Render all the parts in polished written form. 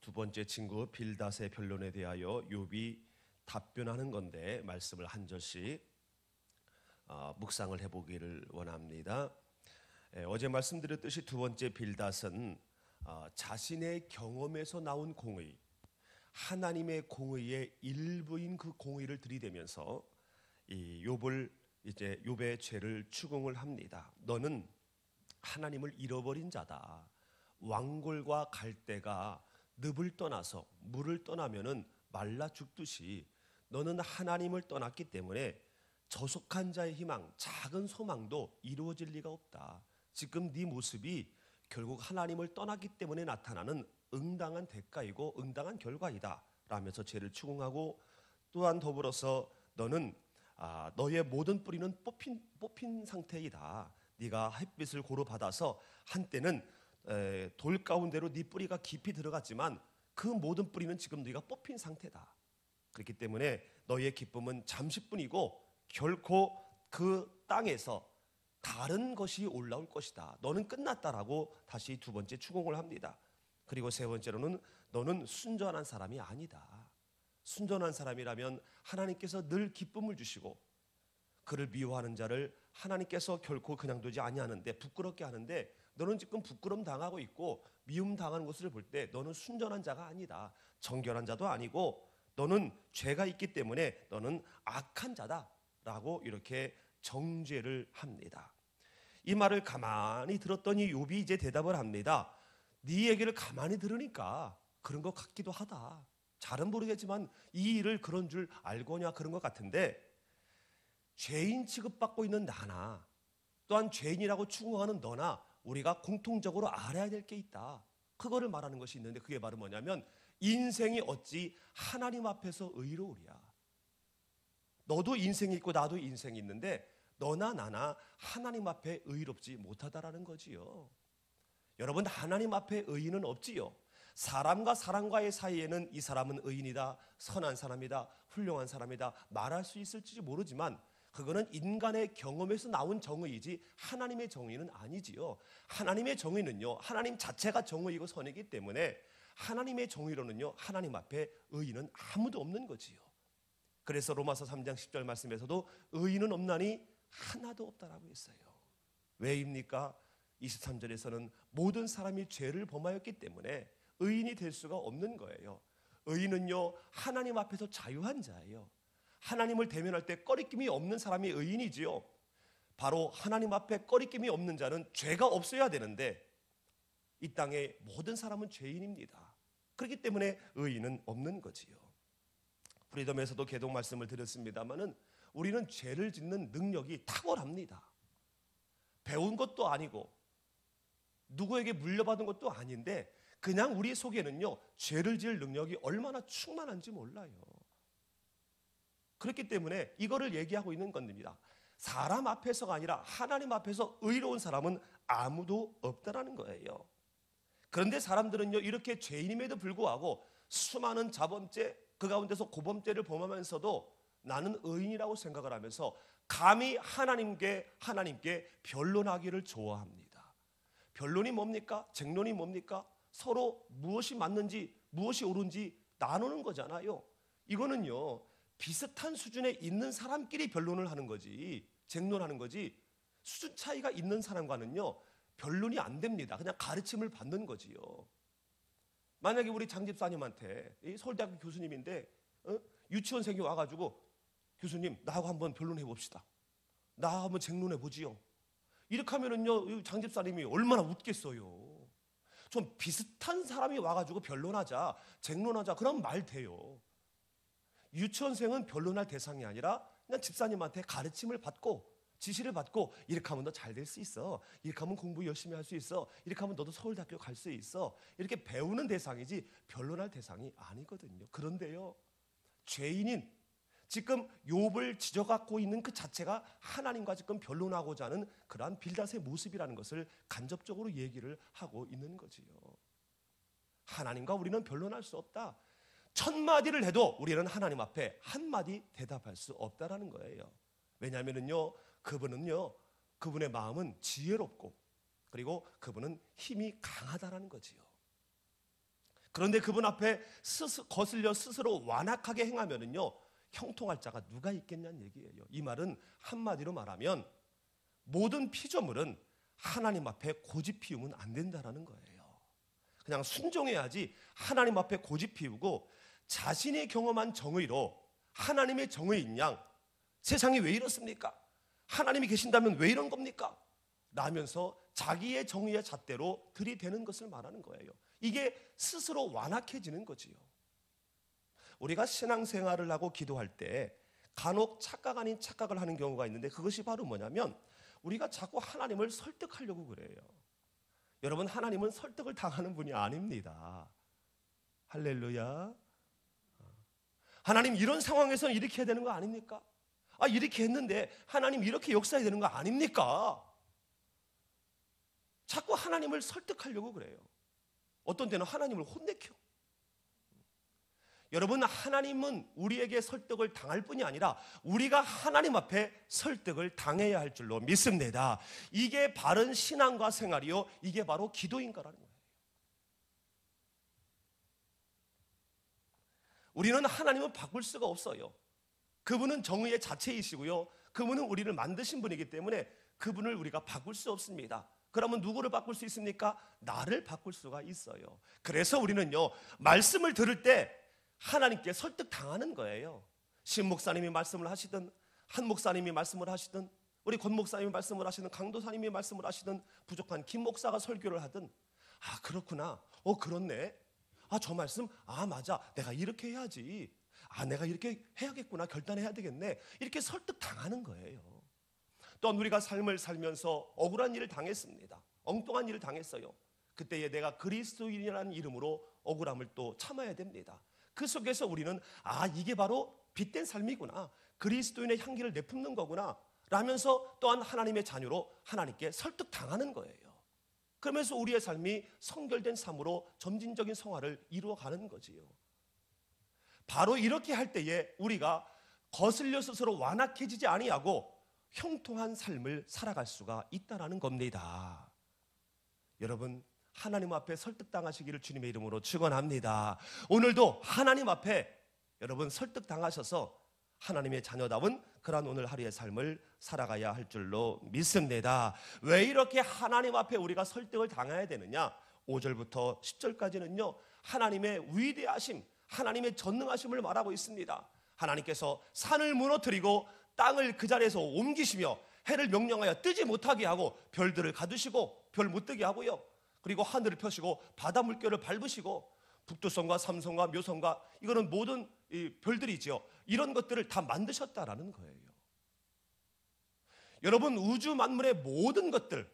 두 번째 친구 빌닷의 변론에 대하여 욥이 답변하는 건데 말씀을 한 절씩 묵상을 해보기를 원합니다. 어제 말씀드렸듯이 두 번째 빌닷은 자신의 경험에서 나온 공의, 하나님의 공의의 일부인 그 공의를 들이대면서 이 욥의 죄를 추궁을 합니다. 너는 하나님을 잃어버린 자다. 왕골과 갈대가 늪을 떠나서 물을 떠나면은 말라 죽듯이 너는 하나님을 떠났기 때문에 저속한 자의 희망, 작은 소망도 이루어질 리가 없다. 지금 네 모습이 결국 하나님을 떠났기 때문에 나타나는 응당한 대가이고 응당한 결과이다 라면서 죄를 추궁하고, 또한 더불어서 너는 너의 모든 뿌리는 뽑힌 상태이다. 네가 햇빛을 고루 받아서 한때는 돌 가운데로 네 뿌리가 깊이 들어갔지만 그 모든 뿌리는 지금 네가 뽑힌 상태다. 그렇기 때문에 너의 기쁨은 잠시뿐이고 결코 그 땅에서 다른 것이 올라올 것이다. 너는 끝났다라고 다시 두 번째 추궁을 합니다. 그리고 세 번째로는 너는 순전한 사람이 아니다. 순전한 사람이라면 하나님께서 늘 기쁨을 주시고 그를 미워하는 자를 하나님께서 결코 그냥 두지 아니하는데 부끄럽게 하는데, 너는 지금 부끄럼 당하고 있고 미움 당하는 것을 볼 때 너는 순전한 자가 아니다. 정결한 자도 아니고 너는 죄가 있기 때문에 너는 악한 자다라고 이렇게 정죄를 합니다. 이 말을 가만히 들었더니 욥이 이제 대답을 합니다. 네 얘기를 가만히 들으니까 그런 것 같기도 하다. 잘은 모르겠지만 이 일을 그런 줄 알고냐 그런 것 같은데, 죄인 취급받고 있는 나나 또한 죄인이라고 추궁하는 너나 우리가 공통적으로 알아야 될 게 있다. 그거를 말하는 것이 있는데, 그게 바로 뭐냐면 인생이 어찌 하나님 앞에서 의로우랴. 너도 인생이 있고 나도 인생이 있는데 너나 나나 하나님 앞에 의롭지 못하다라는 거지요. 여러분, 하나님 앞에 의인은 없지요. 사람과 사람과의 사이에는 이 사람은 의인이다, 선한 사람이다, 훌륭한 사람이다 말할 수 있을지 모르지만 그거는 인간의 경험에서 나온 정의이지 하나님의 정의는 아니지요. 하나님의 정의는요, 하나님 자체가 정의이고 선이기 때문에 하나님의 정의로는요, 하나님 앞에 의인은 아무도 없는 거지요. 그래서 로마서 3장 10절 말씀에서도 의인은 없나니 하나도 없다라고 했어요. 왜입니까? 23절에서는 모든 사람이 죄를 범하였기 때문에 의인이 될 수가 없는 거예요. 의인은요, 하나님 앞에서 자유한 자예요. 하나님을 대면할 때 꺼리낌이 없는 사람이 의인이지요. 바로 하나님 앞에 꺼리낌이 없는 자는 죄가 없어야 되는데 이 땅의 모든 사람은 죄인입니다. 그렇기 때문에 의인은 없는 거지요. 프리덤에서도 계속 말씀을 드렸습니다마는 우리는 죄를 짓는 능력이 탁월합니다. 배운 것도 아니고 누구에게 물려받은 것도 아닌데 그냥 우리 속에는요, 죄를 지을 능력이 얼마나 충만한지 몰라요. 그렇기 때문에 이거를 얘기하고 있는 겁니다. 사람 앞에서가 아니라 하나님 앞에서 의로운 사람은 아무도 없다라는 거예요. 그런데 사람들은요, 이렇게 죄인임에도 불구하고 수많은 자범죄, 그 가운데서 고범죄를 범하면서도 나는 의인이라고 생각을 하면서 감히 하나님께 변론하기를 좋아합니다. 변론이 뭡니까? 쟁론이 뭡니까? 서로 무엇이 맞는지 무엇이 옳은지 나누는 거잖아요. 이거는요, 비슷한 수준에 있는 사람끼리 변론을 하는 거지, 쟁론하는 거지, 수준 차이가 있는 사람과는요 변론이 안 됩니다. 그냥 가르침을 받는 거지요. 만약에 우리 장 집사님한테, 서울대학교 교수님인데 유치원생이 와가지고 교수님 나하고 한번 변론해 봅시다, 나하고 한번 쟁론해 보지요, 이렇게 하면은요 장 집사님이 얼마나 웃겠어요. 좀 비슷한 사람이 와가지고 변론하자, 쟁론하자, 그럼 말 돼요. 유치원생은 변론할 대상이 아니라 그냥 집사님한테 가르침을 받고 지시를 받고 이렇게 하면 너 잘 될 수 있어, 이렇게 하면 공부 열심히 할 수 있어, 이렇게 하면 너도 서울대학교 갈 수 있어, 이렇게 배우는 대상이지 변론할 대상이 아니거든요. 그런데요, 죄인인 지금 욥을 지적하고 있는 그 자체가 하나님과 지금 변론하고자 하는 그러한 빌닷의 모습이라는 것을 간접적으로 얘기를 하고 있는 거지요. 하나님과 우리는 변론할 수 없다. 1000마디를 해도 우리는 하나님 앞에 한마디 대답할 수 없다라는 거예요. 왜냐하면요, 그분의 마음은 지혜롭고 그리고 그분은 힘이 강하다라는 거지요. 그런데 그분 앞에 거슬려 스스로 완악하게 행하면은요, 형통할 자가 누가 있겠냐는 얘기예요. 이 말은 한마디로 말하면 모든 피조물은 하나님 앞에 고집 피우면 안 된다라는 거예요. 그냥 순종해야지 하나님 앞에 고집 피우고 자신이 경험한 정의로 하나님의 정의인 양 세상이 왜 이렇습니까? 하나님이 계신다면 왜 이런 겁니까? 라면서 자기의 정의의 잣대로 들이대는 것을 말하는 거예요. 이게 스스로 완악해지는 거지요. 우리가 신앙생활을 하고 기도할 때 간혹 착각 아닌 착각을 하는 경우가 있는데, 그것이 바로 뭐냐면 우리가 자꾸 하나님을 설득하려고 그래요. 여러분, 하나님은 설득을 당하는 분이 아닙니다. 할렐루야. 하나님, 이런 상황에서는 이렇게 해야 되는 거 아닙니까? 이렇게 했는데 하나님 이렇게 역사해야 되는 거 아닙니까? 자꾸 하나님을 설득하려고 그래요. 어떤 때는 하나님을 혼내켜. 여러분, 하나님은 우리에게 설득을 당할 뿐이 아니라 우리가 하나님 앞에 설득을 당해야 할 줄로 믿습니다. 이게 바른 신앙과 생활이요, 이게 바로 기도인 거라는 거예요. 우리는 하나님을 바꿀 수가 없어요. 그분은 정의의 자체이시고요, 그분은 우리를 만드신 분이기 때문에 그분을 우리가 바꿀 수 없습니다. 그러면 누구를 바꿀 수 있습니까? 나를 바꿀 수가 있어요. 그래서 우리는요, 말씀을 들을 때 하나님께 설득당하는 거예요. 신 목사님이 말씀을 하시든, 한 목사님이 말씀을 하시든, 우리 권 목사님이 말씀을 하시든, 강도사님이 말씀을 하시든, 부족한 김 목사가 설교를 하든, 그렇구나, 그렇네, 저 말씀, 맞아, 내가 이렇게 해야지, 내가 이렇게 해야겠구나, 결단해야 되겠네, 이렇게 설득당하는 거예요. 또한 우리가 삶을 살면서 억울한 일을 당했습니다. 엉뚱한 일을 당했어요. 그때에 내가 그리스도인이라는 이름으로 억울함을 또 참아야 됩니다. 그 속에서 우리는 이게 바로 빛된 삶이구나, 그리스도인의 향기를 내뿜는 거구나 라면서 또한 하나님의 자녀로 하나님께 설득당하는 거예요. 그러면서 우리의 삶이 성결된 삶으로 점진적인 성화를 이루어가는 거지요. 바로 이렇게 할 때에 우리가 거슬려 스스로 완악해지지 아니하고 형통한 삶을 살아갈 수가 있다라는 겁니다. 여러분, 하나님 앞에 설득당하시기를 주님의 이름으로 축원합니다. 오늘도 하나님 앞에 여러분 설득당하셔서 하나님의 자녀다운 그런 오늘 하루의 삶을 살아가야 할 줄로 믿습니다. 왜 이렇게 하나님 앞에 우리가 설득을 당해야 되느냐? 5절부터 10절까지는요, 하나님의 위대하심, 하나님의 전능하심을 말하고 있습니다. 하나님께서 산을 무너뜨리고 땅을 그 자리에서 옮기시며 해를 명령하여 뜨지 못하게 하고 별들을 가두시고 별 못 뜨게 하고요, 그리고 하늘을 펴시고 바다 물결을 밟으시고 북두성과 삼성과 묘성과, 이거는 모든 이 별들이죠. 이런 것들을 다 만드셨다라는 거예요. 여러분, 우주 만물의 모든 것들,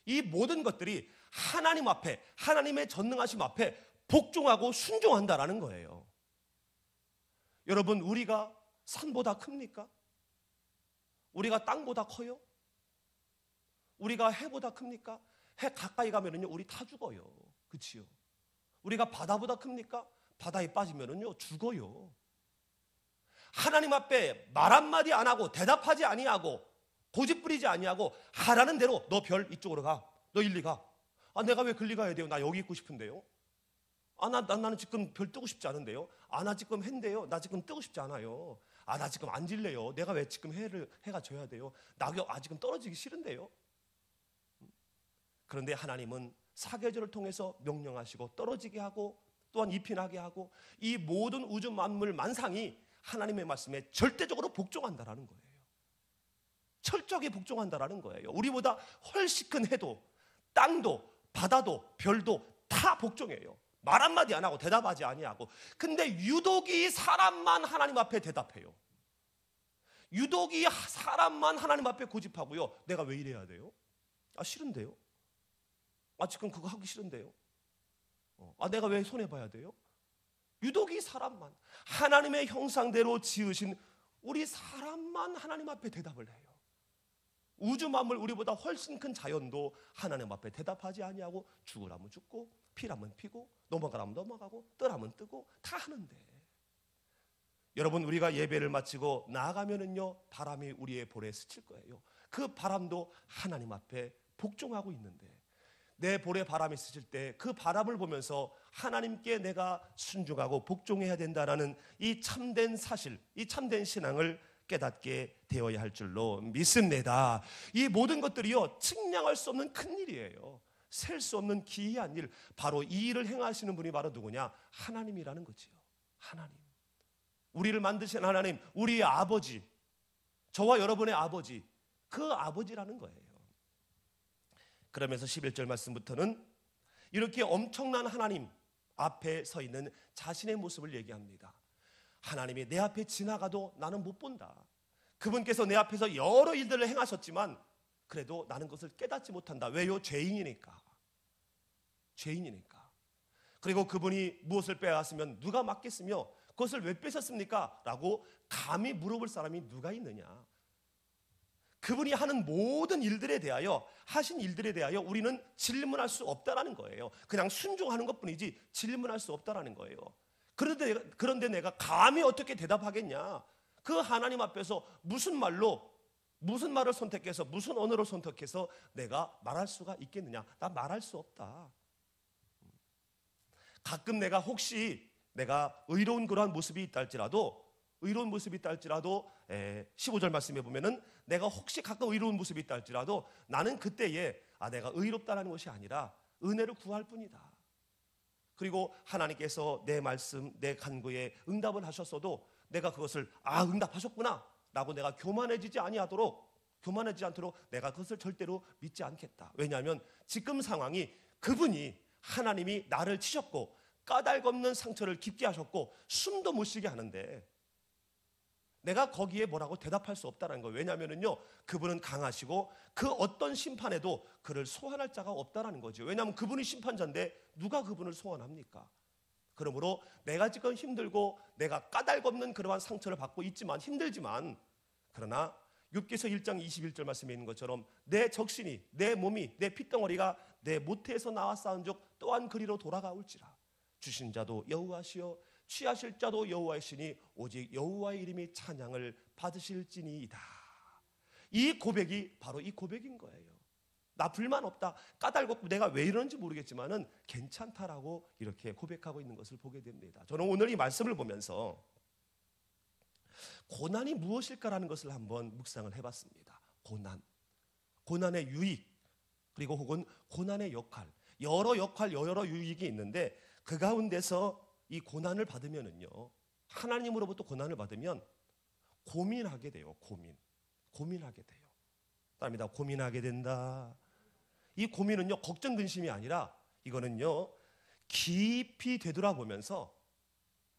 이 모든 것들이 하나님 앞에, 하나님의 전능하심 앞에 복종하고 순종한다라는 거예요. 여러분, 우리가 산보다 큽니까? 우리가 땅보다 커요? 우리가 해보다 큽니까? 해 가까이 가면은요, 우리 다 죽어요. 그치요? 우리가 바다보다 큽니까? 바다에 빠지면은요, 죽어요. 하나님 앞에 말 한마디 안 하고 대답하지 아니하고 고집 부리지 아니하고 하라는 대로 너 별 이쪽으로 가, 너 일리 가. 내가 왜 글리 가야 돼요? 나 여기 있고 싶은데요. 나는 지금 별 뜨고 싶지 않은데요. 나 지금 해인데요. 나 지금 뜨고 싶지 않아요. 나 지금 안 질래요. 내가 왜 지금 해가 져야 돼요? 낙엽 지금 떨어지기 싫은데요. 그런데 하나님은 사계절을 통해서 명령하시고 떨어지게 하고 또한 잎이 나게 하고 이 모든 우주 만물 만상이 하나님의 말씀에 절대적으로 복종한다라는 거예요. 철저하게 복종한다라는 거예요. 우리보다 훨씬 큰 해도, 땅도, 바다도, 별도 다 복종해요. 말 한마디 안 하고 대답하지 아니하고. 근데 유독이 사람만 하나님 앞에 대답해요. 유독이 사람만 하나님 앞에 고집하고요. 내가 왜 이래야 돼요? 싫은데요? 지금 그거 하기 싫은데요? 내가 왜 손해봐야 돼요? 유독이 사람만, 하나님의 형상대로 지으신 우리 사람만 하나님 앞에 대답을 해요. 우주 만물, 우리보다 훨씬 큰 자연도 하나님 앞에 대답하지 아니하고 죽으라면 죽고 피라면 피고 넘어가라면 넘어가고 뜨라면 뜨고 다 하는데, 여러분, 우리가 예배를 마치고 나아가면은요, 바람이 우리의 볼에 스칠 거예요. 그 바람도 하나님 앞에 복종하고 있는데, 내 볼에 바람이 스칠 때 그 바람을 보면서 하나님께 내가 순종하고 복종해야 된다라는 이 참된 사실, 이 참된 신앙을 깨닫게 되어야 할 줄로 믿습니다. 이 모든 것들이요, 측량할 수 없는 큰 일이에요. 셀 수 없는 기이한 일, 바로 이 일을 행하시는 분이 바로 누구냐? 하나님이라는 거지요. 하나님, 우리를 만드신 하나님, 우리의 아버지, 저와 여러분의 아버지, 그 아버지라는 거예요. 그러면서 11절 말씀부터는 이렇게 엄청난 하나님 앞에 서 있는 자신의 모습을 얘기합니다. 하나님이 내 앞에 지나가도 나는 못 본다. 그분께서 내 앞에서 여러 일들을 행하셨지만 그래도 나는 그것을 깨닫지 못한다. 왜요? 죄인이니까. 죄인이니까. 그리고 그분이 무엇을 빼앗으면 누가 맡겠으며 그것을 왜 뺏었습니까? 라고 감히 물어볼 사람이 누가 있느냐? 그분이 하는 모든 일들에 대하여, 하신 일들에 대하여 우리는 질문할 수 없다라는 거예요. 그냥 순종하는 것뿐이지 질문할 수 없다라는 거예요. 그런데 내가 감히 어떻게 대답하겠냐? 그 하나님 앞에서 무슨 말을 선택해서, 무슨 언어를 선택해서 내가 말할 수가 있겠느냐? 나 말할 수 없다. 가끔 내가 혹시 내가 의로운 그러한 모습이 있다 할지라도 15절 말씀에 보면은 내가 혹시 가끔 의로운 모습이 있다 할지라도 나는 그때에 내가 의롭다라는 것이 아니라 은혜를 구할 뿐이다. 그리고 하나님께서 내 말씀, 내 간구에 응답을 하셨어도 내가 그것을 응답하셨구나 라고 내가 교만해지지 않도록 내가 그것을 절대로 믿지 않겠다. 왜냐하면 지금 상황이, 그분이, 하나님이 나를 치셨고 까닭없는 상처를 깊게 하셨고 숨도 못 쉬게 하는데 내가 거기에 뭐라고 대답할 수 없다는 거예요. 왜냐하면요, 그분은 강하시고 그 어떤 심판에도 그를 소환할 자가 없다는 거죠. 왜냐하면 그분이 심판자인데 누가 그분을 소환합니까? 그러므로 내가 지금 힘들고 내가 까닭없는 그러한 상처를 받고 있지만, 힘들지만, 그러나 욥기서 1장 21절 말씀에 있는 것처럼 내 적신이, 내 몸이, 내 핏덩어리가 내 모태에서 나와 쌓은 적 또한 그리로 돌아가올지라. 주신 자도 여호와시요 취하실 자도 여호와이시니 오직 여호와의 이름이 찬양을 받으실지니이다. 이 고백이 바로 이 고백인 거예요. 나 불만 없다, 까닭없고 내가 왜 이러는지 모르겠지만은 괜찮다라고 이렇게 고백하고 있는 것을 보게 됩니다. 저는 오늘 이 말씀을 보면서 고난이 무엇일까라는 것을 한번 묵상을 해봤습니다. 고난의 유익, 그리고 혹은 고난의 역할, 여러 유익이 있는데 그 가운데서 이 고난을 받으면은요, 하나님으로부터 고난을 받으면 고민하게 돼요. 고민하게 돼요. 답니다. 고민하게 된다. 이 고민은요, 걱정 근심이 아니라 이거는요, 깊이 되돌아보면서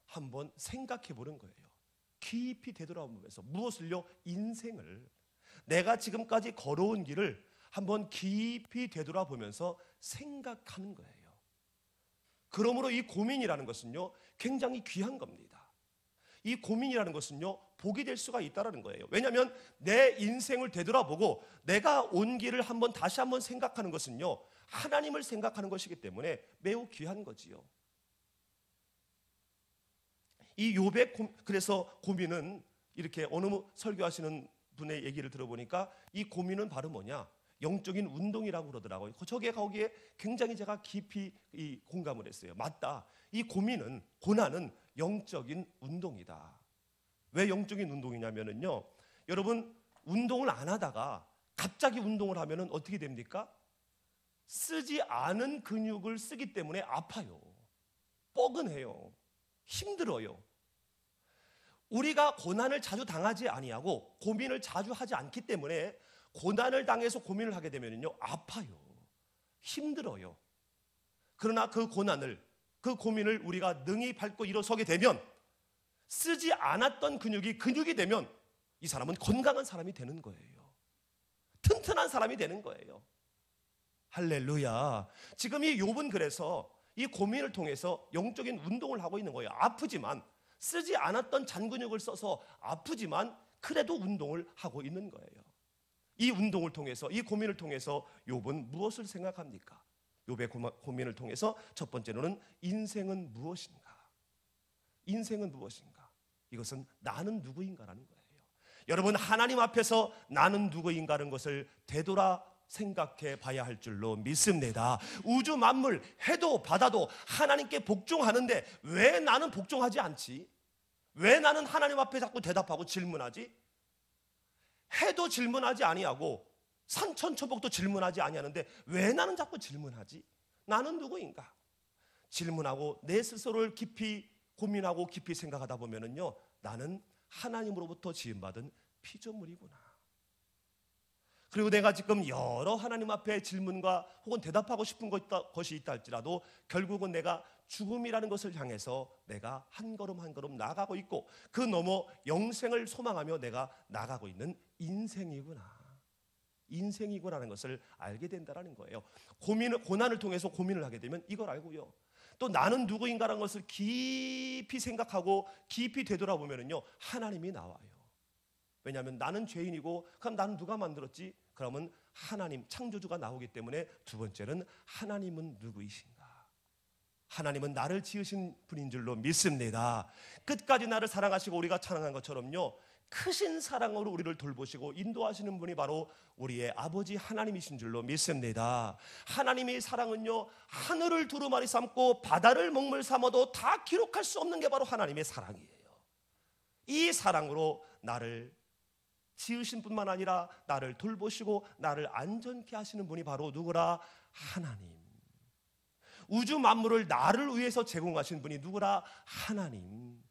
한번 생각해 보는 거예요. 깊이 되돌아보면서 무엇을요? 인생을, 내가 지금까지 걸어온 길을 한번 깊이 되돌아보면서 생각하는 거예요. 그러므로 이 고민이라는 것은요, 굉장히 귀한 겁니다. 이 고민이라는 것은요, 복이 될 수가 있다는 거예요. 왜냐하면 내 인생을 되돌아보고 내가 온 길을 다시 한번 생각하는 것은요, 하나님을 생각하는 것이기 때문에 매우 귀한 거지요. 이 욥의 그래서 고민은, 이렇게 어느 설교하시는 분의 얘기를 들어보니까 이 고민은 바로 뭐냐? 영적인 운동이라고 그러더라고요. 거기에 굉장히 제가 깊이 공감을 했어요. 맞다. 이 고난은 영적인 운동이다. 왜 영적인 운동이냐면요, 여러분, 운동을 안 하다가 갑자기 운동을 하면은 어떻게 됩니까? 쓰지 않은 근육을 쓰기 때문에 아파요. 뻐근해요. 힘들어요. 우리가 고난을 자주 당하지 아니하고 고민을 자주 하지 않기 때문에 고난을 당해서 고민을 하게 되면요, 아파요. 힘들어요. 그러나 그 고민을 우리가 능히 밟고 일어서게 되면, 쓰지 않았던 근육이 되면 이 사람은 건강한 사람이 되는 거예요. 튼튼한 사람이 되는 거예요. 할렐루야. 지금 이 욥은 그래서 이 고민을 통해서 영적인 운동을 하고 있는 거예요. 아프지만, 쓰지 않았던 잔근육을 써서 아프지만 그래도 운동을 하고 있는 거예요. 이 운동을 통해서, 이 고민을 통해서 욥은 무엇을 생각합니까? 욥의 고민을 통해서 첫 번째로는 인생은 무엇인가? 인생은 무엇인가? 이것은 나는 누구인가라는 거예요. 여러분, 하나님 앞에서 나는 누구인가라는 것을 되돌아 생각해 봐야 할 줄로 믿습니다. 우주 만물, 해도 바다도 하나님께 복종하는데 왜 나는 복종하지 않지? 왜 나는 하나님 앞에 자꾸 대답하고 질문하지? 해도 질문하지 아니하고 산천초복도 질문하지 아니하는데 왜 나는 자꾸 질문하지? 나는 누구인가? 질문하고 내 스스로를 깊이 고민하고 깊이 생각하다 보면은요, 나는 하나님으로부터 지음받은 피조물이구나. 그리고 내가 지금 여러 하나님 앞에 질문과 혹은 대답하고 싶은 것이 있다 할지라도 결국은 내가 죽음이라는 것을 향해서 내가 한 걸음 한 걸음 나아가고 있고 그 너머 영생을 소망하며 내가 나가고 있는 인생이구나라는 것을 알게 된다는 거예요. 고난을 통해서 고민을 하게 되면 이걸 알고요, 또 나는 누구인가라는 것을 깊이 생각하고 깊이 되돌아보면요, 하나님이 나와요. 왜냐하면 나는 죄인이고 그럼 나는 누가 만들었지? 그러면 하나님, 창조주가 나오기 때문에 두 번째는 하나님은 누구이신가? 하나님은 나를 지으신 분인 줄로 믿습니다. 끝까지 나를 사랑하시고 우리가 찬양한 것처럼요, 크신 사랑으로 우리를 돌보시고 인도하시는 분이 바로 우리의 아버지 하나님이신 줄로 믿습니다. 하나님의 사랑은요, 하늘을 두루마리 삼고 바다를 먹물 삼아도 다 기록할 수 없는 게 바로 하나님의 사랑이에요. 이 사랑으로 나를 지으신 뿐만 아니라 나를 돌보시고 나를 안전케 하시는 분이 바로 누구라? 하나님. 우주 만물을 나를 위해서 제공하신 분이 누구라? 하나님.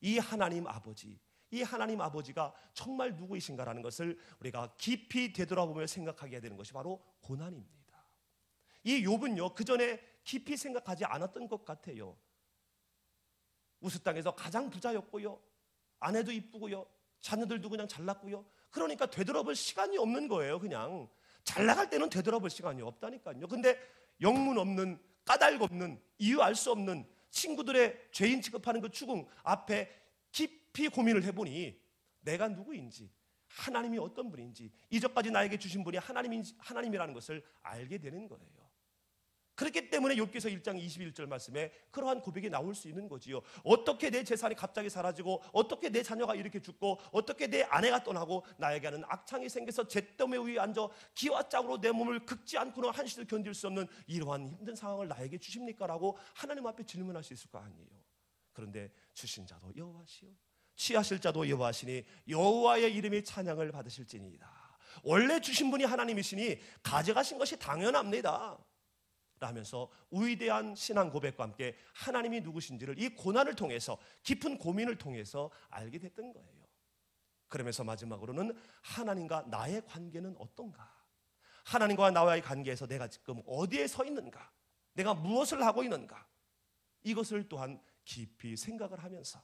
이 하나님 아버지, 이 하나님 아버지가 정말 누구이신가라는 것을 우리가 깊이 되돌아보며 생각하게 되는 것이 바로 고난입니다. 이 욥은요, 그 전에 깊이 생각하지 않았던 것 같아요. 우스 땅에서 가장 부자였고요, 아내도 이쁘고요, 자녀들도 그냥 잘났고요. 그러니까 되돌아볼 시간이 없는 거예요. 그냥 잘 나갈 때는 되돌아볼 시간이 없다니까요. 근데 영문 없는, 까닭 없는, 이유 알 수 없는 친구들의 죄인 취급하는 그 죽음 앞에 깊이 고민을 해보니 내가 누구인지, 하나님이 어떤 분인지, 이전까지 나에게 주신 분이 하나님이라는 것을 알게 되는 거예요. 그렇기 때문에 욥기서 1장 21절 말씀에 그러한 고백이 나올 수 있는 거지요. 어떻게 내 재산이 갑자기 사라지고, 어떻게 내 자녀가 이렇게 죽고, 어떻게 내 아내가 떠나고 나에게는 악창이 생겨서 잿더미 위에 앉아 기와 짝으로 내 몸을 긁지 않고는 한시도 견딜 수 없는 이러한 힘든 상황을 나에게 주십니까? 라고 하나님 앞에 질문할 수 있을 거 아니에요. 그런데 주신 자도 여호와시요 취하실 자도 여호와시니 여호와의 이름이 찬양을 받으실지니이다. 원래 주신 분이 하나님이시니 가져가신 것이 당연합니다 라면서 위대한 신앙 고백과 함께 하나님이 누구신지를 이 고난을 통해서, 깊은 고민을 통해서 알게 됐던 거예요. 그러면서 마지막으로는 하나님과 나의 관계는 어떤가? 하나님과 나와의 관계에서 내가 지금 어디에 서 있는가? 내가 무엇을 하고 있는가? 이것을 또한 깊이 생각을 하면서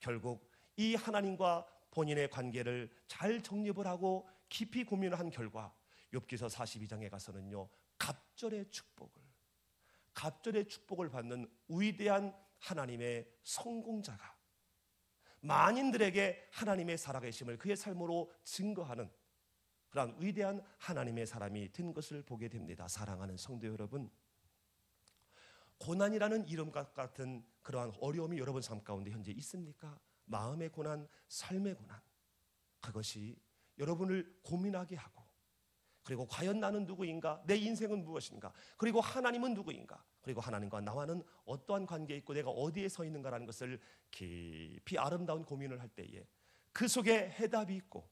결국 이 하나님과 본인의 관계를 잘 정립을 하고 깊이 고민을 한 결과 욥기서 42장에 가서는요, 갑절의 축복을 받는 위대한 하나님의 성공자가 만인들에게 하나님의 살아계심을 그의 삶으로 증거하는 그러한 위대한 하나님의 사람이 된 것을 보게 됩니다. 사랑하는 성도 여러분, 고난이라는 이름과 같은 그러한 어려움이 여러분 삶 가운데 현재 있습니까? 마음의 고난, 삶의 고난, 그것이 여러분을 고민하게 하고, 그리고 과연 나는 누구인가? 내 인생은 무엇인가? 그리고 하나님은 누구인가? 그리고 하나님과 나와는 어떠한 관계에 있고 내가 어디에 서 있는가라는 것을 깊이 아름다운 고민을 할 때에 그 속에 해답이 있고,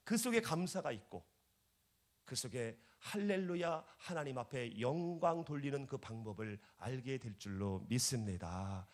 그 속에 감사가 있고, 그 속에 할렐루야 하나님 앞에 영광 돌리는 그 방법을 알게 될 줄로 믿습니다.